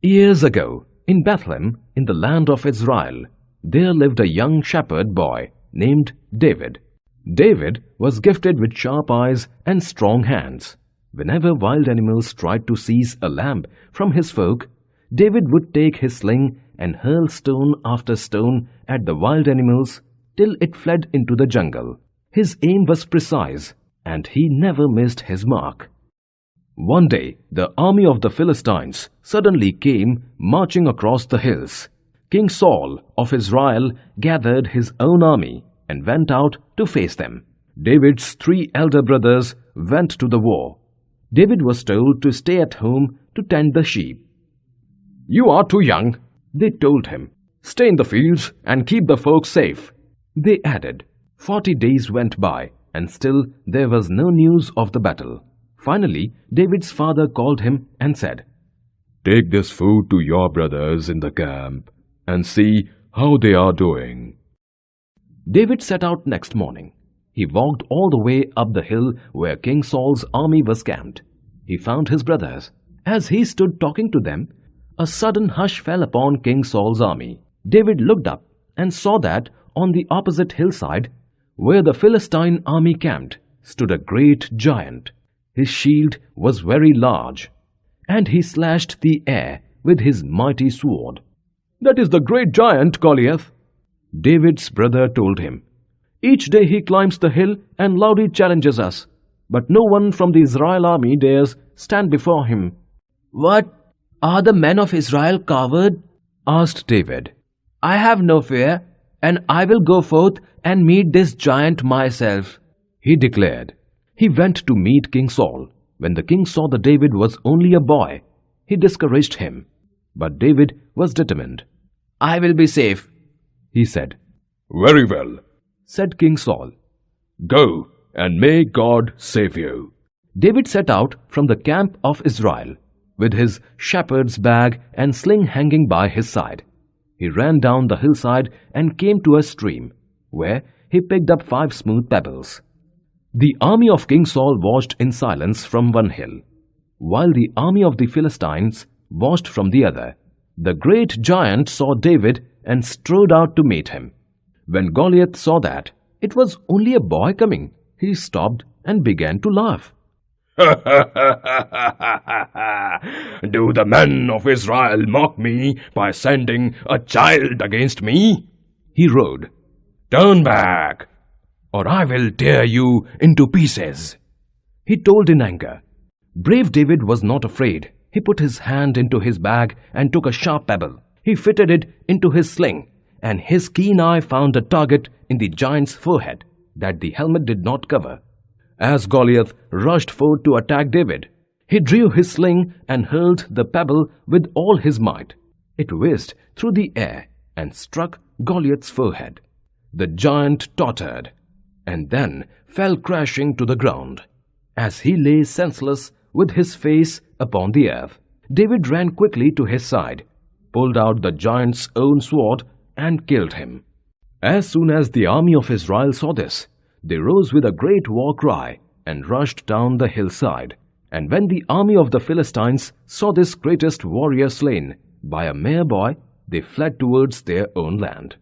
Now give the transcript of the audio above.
Years ago, in Bethlehem, in the land of Israel, there lived a young shepherd boy named David. David was gifted with sharp eyes and strong hands. Whenever wild animals tried to seize a lamb from his folk, David would take his sling and hurl stone after stone at the wild animals till it fled into the jungle. His aim was precise, and he never missed his mark. One day, the army of the Philistines suddenly came marching across the hills. King Saul of Israel gathered his own army and went out to face them. David's 3 elder brothers went to the war. David was told to stay at home to tend the sheep. "You are too young," they told him. "Stay in the fields and keep the folk safe." They added. 40 days went by, and still there was no news of the battle. Finally, David's father called him and said, "Take this food to your brothers in the camp and see how they are doing." David set out next morning. He walked all the way up the hill where King Saul's army was camped. He found his brothers. As he stood talking to them, a sudden hush fell upon King Saul's army. David looked up and saw that on the opposite hillside, where the Philistine army camped, stood a great giant. His shield was very large, and he slashed the air with his mighty sword. "That is the great giant Goliath," David's brother told him. "Each day he climbs the hill and loudly challenges us, but no one from the Israel army dares stand before him." "What? Are the men of Israel coward?" asked David. "I have no fear, and I will go forth and meet this giant myself," he declared. He went to meet King Saul. When the king saw that David was only a boy, he discouraged him. But David was determined. "I will be safe," he said. "Very well," said King Saul. "Go, and may God save you." David set out from the camp of Israel, with his shepherd's bag and sling hanging by his side. He ran down the hillside and came to a stream, where he picked up 5 smooth pebbles. The army of King Saul watched in silence from one hill, while the army of the Philistines watched from the other. The great giant saw David and strode out to meet him. When Goliath saw that it was only a boy coming, he stopped and began to laugh. "Do the men of Israel mock me by sending a child against me?" he roared. "Turn back, or I will tear you into pieces," he told in anger. Brave David was not afraid. He put his hand into his bag and took a sharp pebble. He fitted it into his sling, and his keen eye found a target in the giant's forehead that the helmet did not cover. As Goliath rushed forward to attack David, he drew his sling and hurled the pebble with all his might. It whizzed through the air and struck Goliath's forehead. The giant tottered and then fell crashing to the ground. As he lay senseless with his face upon the earth, David ran quickly to his side, pulled out the giant's own sword, and killed him. As soon as the army of Israel saw this, they rose with a great war cry and rushed down the hillside. And when the army of the Philistines saw this greatest warrior slain by a mere boy, they fled towards their own land.